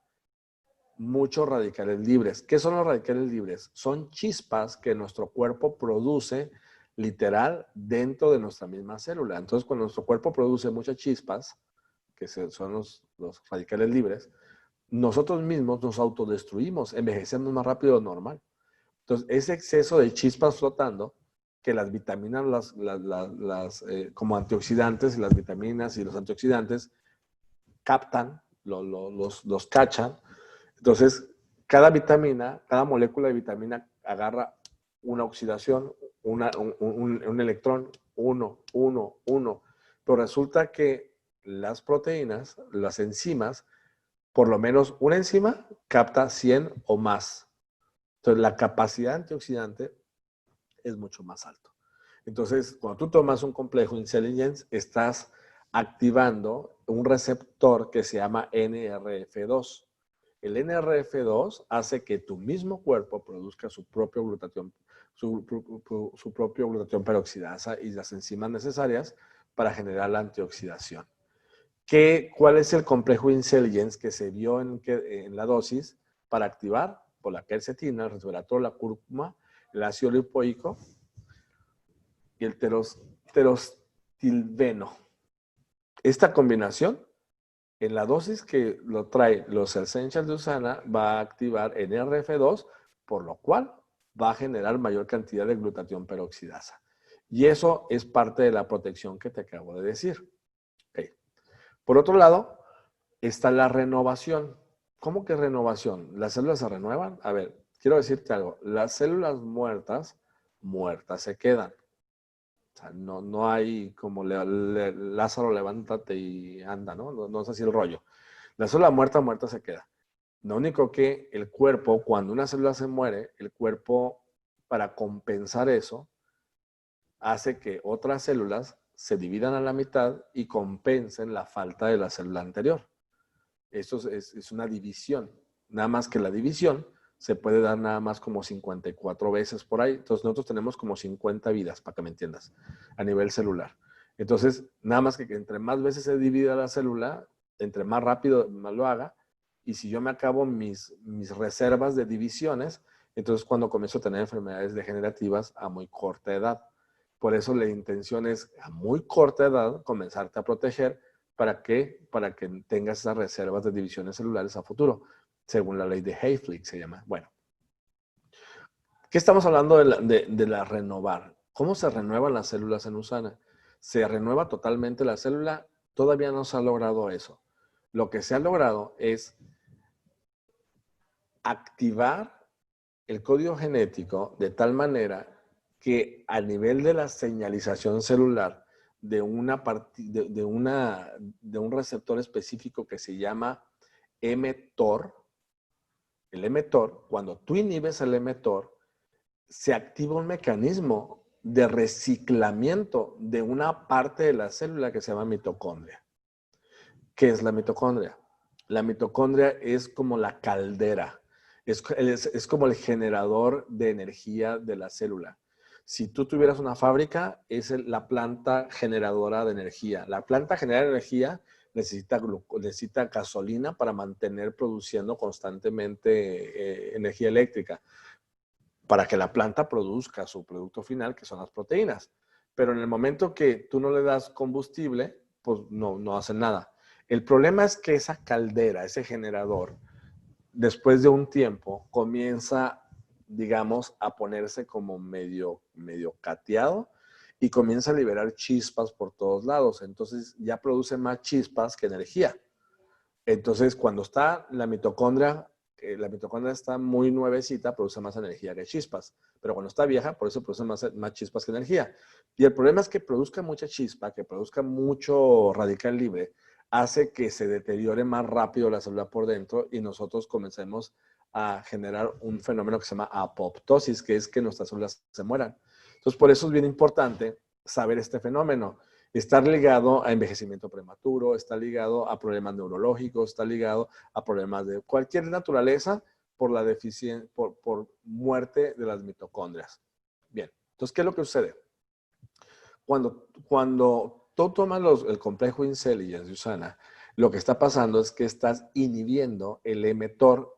muchos radicales libres. ¿Qué son los radicales libres? Son chispas que nuestro cuerpo produce literal dentro de nuestra misma célula. Entonces, cuando nuestro cuerpo produce muchas chispas, que son los radicales libres, nosotros mismos nos autodestruimos, envejecemos más rápido de lo normal. Entonces, ese exceso de chispas flotando, que las vitaminas, como antioxidantes, y las vitaminas y los antioxidantes captan, los cachan. Entonces, cada vitamina, cada molécula de vitamina agarra una oxidación, un electrón, uno. Pero resulta que las proteínas, las enzimas, por lo menos una enzima capta 100 o más. Entonces, la capacidad antioxidante es mucho más alto. Entonces, cuando tú tomas un complejo Intelligence, estás activando un receptor que se llama NRF2. El NRF2 hace que tu mismo cuerpo produzca su propio glutatión, su propio glutatión peroxidasa y las enzimas necesarias para generar la antioxidación. ¿Cuál es el complejo Intelligence que se vio en la dosis para activar? Por la quercetina, el resveratrol, la cúrcuma, el ácido lipoico y el terostilbeno. Esta combinación, en la dosis que lo trae los Essentials de Usana, va a activar NRF2, por lo cual va a generar mayor cantidad de glutatión peroxidasa. Y eso es parte de la protección que te acabo de decir. Okay. Por otro lado, está la renovación. ¿Cómo que renovación? ¿Las células se renuevan? A ver, quiero decirte algo. Las células muertas se quedan. O sea, no hay como Lázaro, levántate y anda, ¿no? No es así el rollo. La célula muerta se queda. Lo único que el cuerpo, cuando una célula se muere, el cuerpo, para compensar eso, hace que otras células se dividan a la mitad y compensen la falta de la célula anterior. Esto es una división. Nada más que la división se puede dar nada más como 54 veces por ahí. Entonces nosotros tenemos como 50 vidas, para que me entiendas, a nivel celular. Entonces, nada más que entre más veces se divida la célula, entre más rápido más lo haga, y si yo me acabo mis reservas de divisiones, entonces cuando comienzo a tener enfermedades degenerativas a muy corta edad. Por eso la intención es a muy corta edad comenzarte a proteger. ¿Para qué? Para que tengas esas reservas de divisiones celulares a futuro, según la ley de Hayflick se llama. Bueno, ¿qué estamos hablando de la renovar? ¿Cómo se renuevan las células en USANA? ¿Se renueva totalmente la célula? Todavía no se ha logrado eso. Lo que se ha logrado es activar el código genético de tal manera que a nivel de la señalización celular de un receptor específico que se llama mTOR, el mTOR, cuando tú inhibes el mTOR, se activa un mecanismo de reciclamiento de una parte de la célula que se llama mitocondria. ¿Qué es la mitocondria? La mitocondria es como la caldera, es como el generador de energía de la célula. Si tú tuvieras una fábrica, es la planta generadora de energía. La planta generadora de energía necesita gasolina para mantener produciendo constantemente energía eléctrica, para que la planta produzca su producto final, que son las proteínas. Pero en el momento que tú no le das combustible, pues no hacen nada. El problema es que esa caldera, ese generador, después de un tiempo, comienza, digamos, a ponerse como medio cateado y comienza a liberar chispas por todos lados. Entonces ya produce más chispas que energía. Entonces, cuando está la mitocondria está muy nuevecita, produce más energía que chispas. Pero cuando está vieja, por eso produce más chispas que energía. Y el problema es que produzca mucha chispa, que produzca mucho radical libre, hace que se deteriore más rápido la célula por dentro y nosotros comencemos a generar un fenómeno que se llama apoptosis, que es que nuestras células se mueran. Entonces, por eso es bien importante saber este fenómeno. Está ligado a envejecimiento prematuro, está ligado a problemas neurológicos, está ligado a problemas de cualquier naturaleza por la deficiencia, por muerte de las mitocondrias. Bien, entonces, ¿qué es lo que sucede? Cuando tú tomas el complejo Intelligence de USANA, lo que está pasando es que estás inhibiendo el mTOR.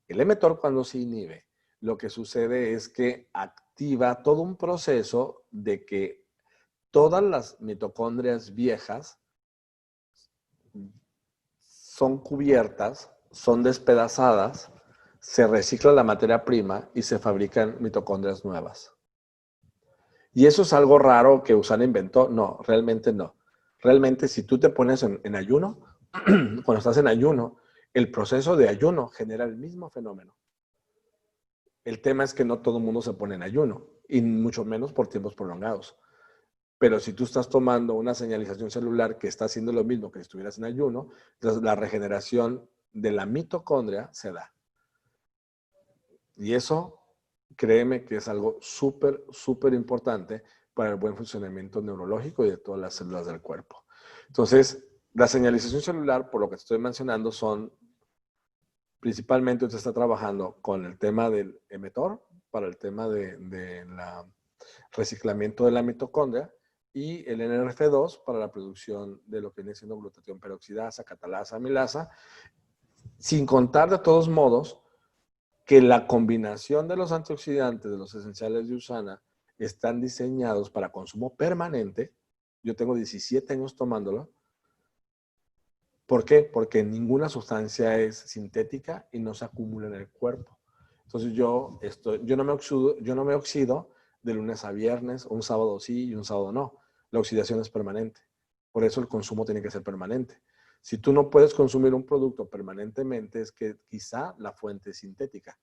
El mTOR, cuando se inhibe, lo que sucede es que activa todo un proceso de que todas las mitocondrias viejas son cubiertas, son despedazadas, se recicla la materia prima y se fabrican mitocondrias nuevas. ¿Y eso es algo raro que USANA inventó? No, realmente no. Realmente, si tú te pones en ayuno, cuando estás en ayuno, el proceso de ayuno genera el mismo fenómeno. El tema es que no todo el mundo se pone en ayuno, y mucho menos por tiempos prolongados. Pero si tú estás tomando una señalización celular que está haciendo lo mismo que si estuvieras en ayuno, entonces la regeneración de la mitocondria se da. Y eso, créeme que es algo súper, súper importante para el buen funcionamiento neurológico y de todas las células del cuerpo. Entonces, la señalización celular, por lo que te estoy mencionando, principalmente usted está trabajando con el tema del mTOR, para el tema de la reciclamiento de la mitocondria, y el NRF2 para la producción de lo que viene siendo glutatión peroxidasa, catalasa, amilasa, sin contar de todos modos que la combinación de los antioxidantes de los esenciales de USANA están diseñados para consumo permanente. Yo tengo 17 años tomándolo. ¿Por qué? Porque ninguna sustancia es sintética y no se acumula en el cuerpo. Entonces yo no me oxido de lunes a viernes, un sábado sí y un sábado no. La oxidación es permanente. Por eso el consumo tiene que ser permanente. Si tú no puedes consumir un producto permanentemente, es que quizá la fuente es sintética.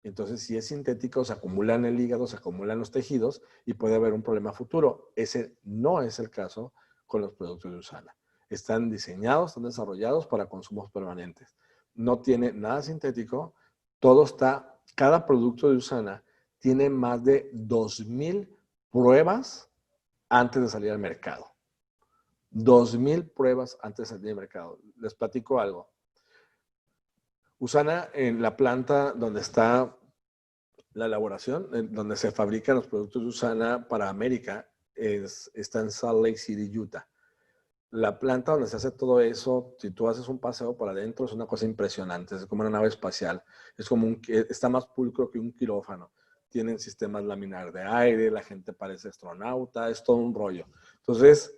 Entonces, si es sintético, se acumula en el hígado, se acumula en los tejidos y puede haber un problema futuro. Ese no es el caso con los productos de USANA. Están diseñados, están desarrollados para consumos permanentes. No tiene nada sintético. Cada producto de USANA tiene más de 2,000 pruebas antes de salir al mercado. 2,000 pruebas antes de salir al mercado. Les platico algo. USANA, en la planta donde está la elaboración, donde se fabrican los productos de USANA para América, está en Salt Lake City, Utah. La planta donde se hace todo eso, si tú haces un paseo por adentro, es una cosa impresionante. Es como una nave espacial. Está más pulcro que un quirófano. tienen sistemas laminar de aire, la gente parece astronauta, es todo un rollo. Entonces,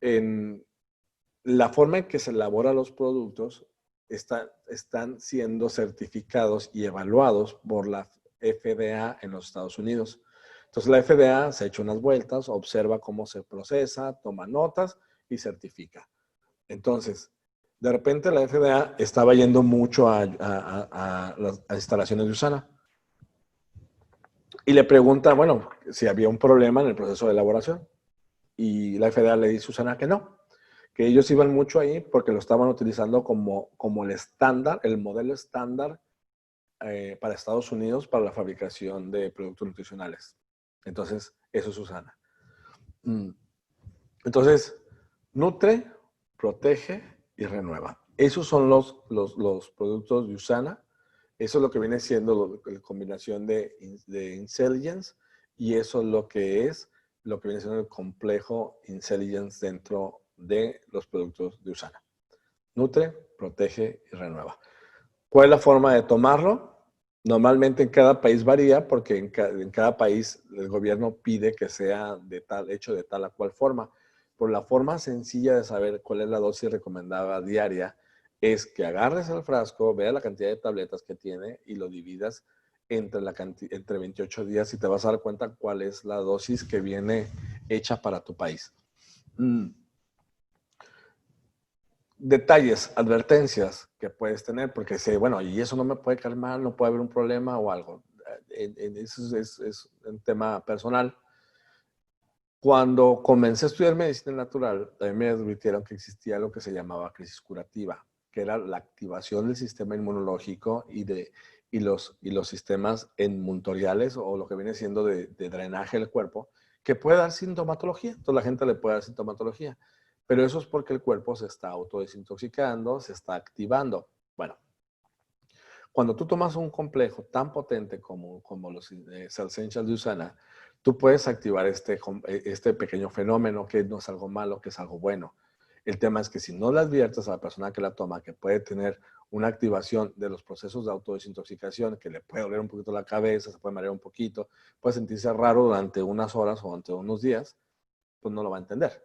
en la forma en que se elaboran los productos están siendo certificados y evaluados por la FDA en los Estados Unidos. Entonces, la FDA se ha hecho unas vueltas, observa cómo se procesa, toma notas y certifica. Entonces, de repente la FDA estaba yendo mucho a las instalaciones de USANA y le pregunta, bueno, si había un problema en el proceso de elaboración. Y la FDA le dice a USANA que no, que ellos iban mucho ahí porque lo estaban utilizando como el estándar, el modelo estándar para Estados Unidos para la fabricación de productos nutricionales. Entonces, eso es USANA. Entonces, nutre, protege y renueva. Esos son los productos de USANA. Eso es lo que viene siendo la combinación de intelligence y eso es lo que viene siendo el complejo intelligence dentro de los productos de USANA. Nutre, protege y renueva. ¿Cuál es la forma de tomarlo? Normalmente en cada país varía porque en cada país el gobierno pide que sea hecho de tal a cual forma. Por la forma sencilla de saber cuál es la dosis recomendada diaria es que agarres el frasco, veas la cantidad de tabletas que tiene y lo dividas entre 28 días y te vas a dar cuenta cuál es la dosis que viene hecha para tu país. Detalles, advertencias que puedes tener, porque sé, bueno, y eso no me puede caer mal, no puede haber un problema o algo. Eso es un tema personal. Cuando comencé a estudiar medicina natural, a mí me advirtieron que existía lo que se llamaba crisis curativa, que era la activación del sistema inmunológico y los sistemas inmuntoriales o lo que viene siendo de drenaje del cuerpo, que puede dar sintomatología. Entonces la gente le puede dar sintomatología, pero eso es porque el cuerpo se está autodesintoxicando, se está activando. Bueno, cuando tú tomas un complejo tan potente como los Essentials de USANA, tú puedes activar este pequeño fenómeno que no es algo malo, que es algo bueno. El tema es que si no le adviertes a la persona que la toma que puede tener una activación de los procesos de autodesintoxicación, que le puede doler un poquito la cabeza, se puede marear un poquito, puede sentirse raro durante unas horas o durante unos días, pues no lo va a entender.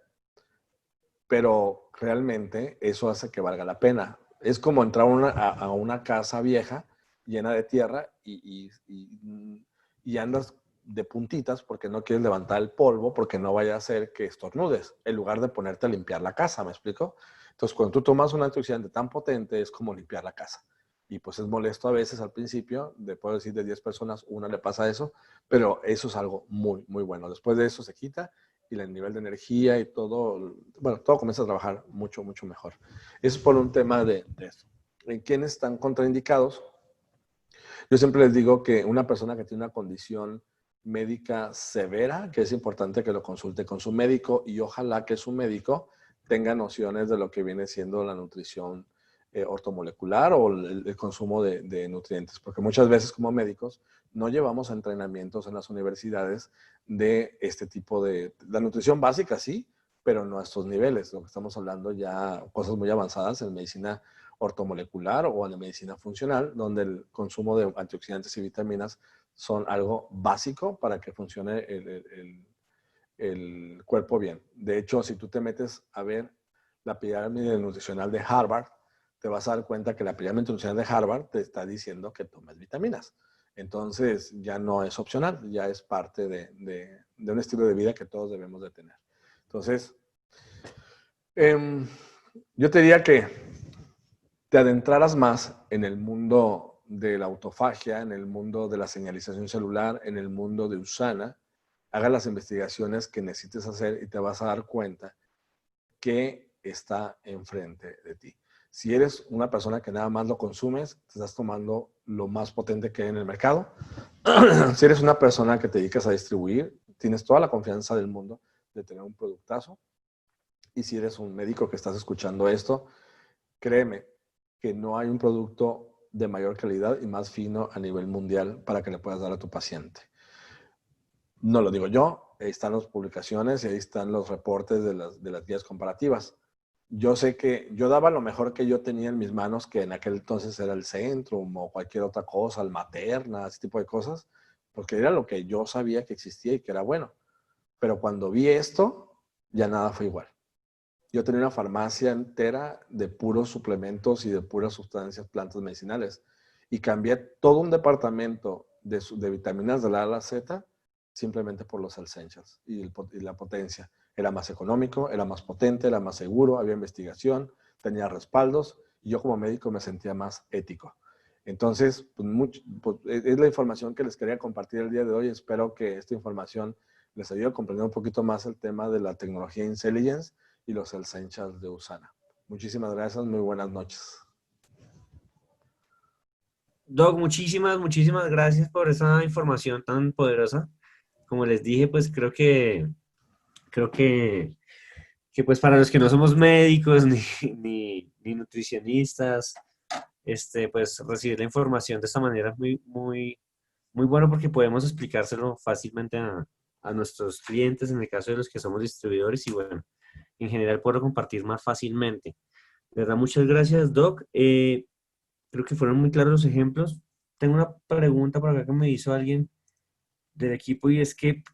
Pero realmente eso hace que valga la pena. Es como entrar a una casa vieja llena de tierra y andas de puntitas porque no quieres levantar el polvo porque no vaya a ser que estornudes, en lugar de ponerte a limpiar la casa, ¿me explico? Entonces, cuando tú tomas un antioxidante tan potente, es como limpiar la casa. Y pues es molesto a veces al principio, puedo decir de 10 personas, una le pasa eso, pero eso es algo muy, muy bueno. Después de eso se quita y el nivel de energía y todo, bueno, todo comienza a trabajar mucho, mucho mejor. Eso es por un tema de eso. ¿En quiénes están contraindicados? Yo siempre les digo que una persona que tiene una condición médica severa, que es importante que lo consulte con su médico y ojalá que su médico tenga nociones de lo que viene siendo la nutrición ortomolecular o el consumo de nutrientes, porque muchas veces como médicos no llevamos entrenamientos en las universidades de este tipo de la nutrición básica, sí, pero no a estos niveles, lo que estamos hablando ya cosas muy avanzadas en medicina ortomolecular o en la medicina funcional, donde el consumo de antioxidantes y vitaminas son algo básico para que funcione el cuerpo bien. De hecho, si tú te metes a ver la pirámide nutricional de Harvard, te vas a dar cuenta que la pirámide nutricional de Harvard te está diciendo que tomes vitaminas. Entonces, ya no es opcional, ya es parte de un estilo de vida que todos debemos de tener. Entonces, yo te diría que te adentraras más en el mundo de la autofagia, en el mundo de la señalización celular, en el mundo de USANA, hagas las investigaciones que necesites hacer y te vas a dar cuenta que está enfrente de ti. Si eres una persona que nada más lo consumes, te estás tomando lo más potente que hay en el mercado. Si eres una persona que te dedicas a distribuir, tienes toda la confianza del mundo de tener un productazo. Y si eres un médico que estás escuchando esto, créeme que no hay un producto de mayor calidad y más fino a nivel mundial para que le puedas dar a tu paciente. No lo digo yo, ahí están las publicaciones y ahí están los reportes de las guías comparativas. Yo sé que yo daba lo mejor que yo tenía en mis manos, que en aquel entonces era el Centrum o cualquier otra cosa, el Materna, ese tipo de cosas, porque era lo que yo sabía que existía y que era bueno. Pero cuando vi esto, ya nada fue igual. Yo tenía una farmacia entera de puros suplementos y de puras sustancias, plantas medicinales. Y cambié todo un departamento de vitaminas de la A a la Z simplemente por los Essentials y la potencia. Era más económico, era más potente, era más seguro, había investigación, tenía respaldos y yo como médico me sentía más ético. Entonces, pues es la información que les quería compartir el día de hoy. Espero que esta información les ayude a comprender un poquito más el tema de la tecnología Intelligence y los Essentials de Usana. Muchísimas gracias, muy buenas noches. Doc, muchísimas gracias por esa información tan poderosa. Como les dije, pues creo que pues para los que no somos médicos ni nutricionistas, pues recibir la información de esta manera es muy bueno porque podemos explicárselo fácilmente a nuestros clientes, en el caso de los que somos distribuidores, y bueno, en general poderlo compartir más fácilmente. De verdad, muchas gracias, Doc. Creo que fueron muy claros los ejemplos. Tengo una pregunta por acá que me hizo alguien del equipo y es que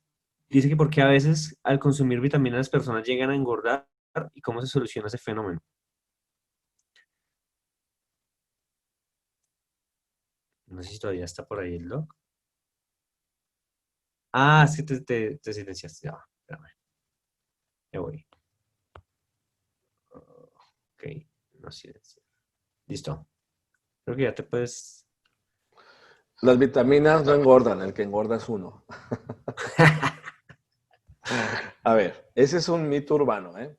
dice que por qué a veces al consumir vitaminas las personas llegan a engordar y cómo se soluciona ese fenómeno. No sé si todavía está por ahí el Doc. Ah, es que te silenciaste. Ya, va, espérame. Ya voy. Ok, no silencié. Listo. Creo que ya te puedes. Las vitaminas no engordan, el que engorda es uno. A ver, ese es un mito urbano, ¿eh?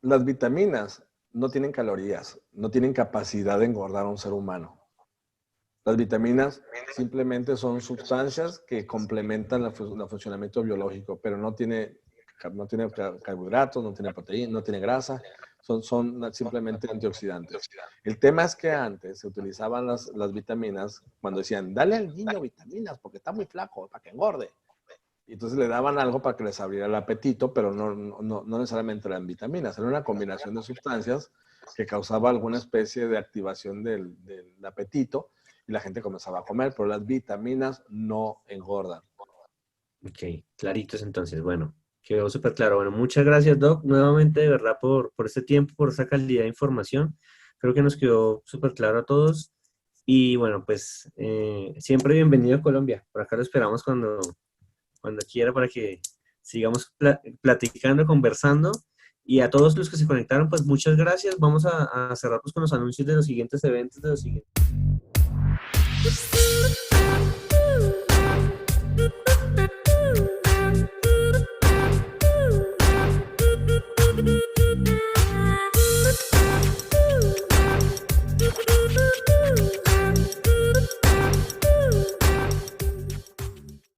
Las vitaminas no tienen calorías, no tienen capacidad de engordar a un ser humano. Las vitaminas simplemente son sustancias que complementan el funcionamiento biológico, pero no tiene carbohidratos, no tiene proteína, no tiene grasa, son simplemente antioxidantes. El tema es que antes se utilizaban las vitaminas cuando decían, dale al niño vitaminas porque está muy flaco, para que engorde. Y entonces le daban algo para que les abriera el apetito, pero no necesariamente eran vitaminas, era una combinación de sustancias que causaba alguna especie de activación del apetito y la gente comenzaba a comer, pero las vitaminas no engordan. Ok, claritos entonces. Bueno, quedó súper claro. Bueno, muchas gracias, Doc, nuevamente, de verdad, por este tiempo, por esa calidad de información. Creo que nos quedó súper claro a todos. Y bueno, pues siempre bienvenido a Colombia. Por acá lo esperamos cuando quiera para que sigamos platicando, conversando. Y a todos los que se conectaron, pues muchas gracias. Vamos a cerrar pues, con los anuncios de los siguientes eventos, de los siguientes.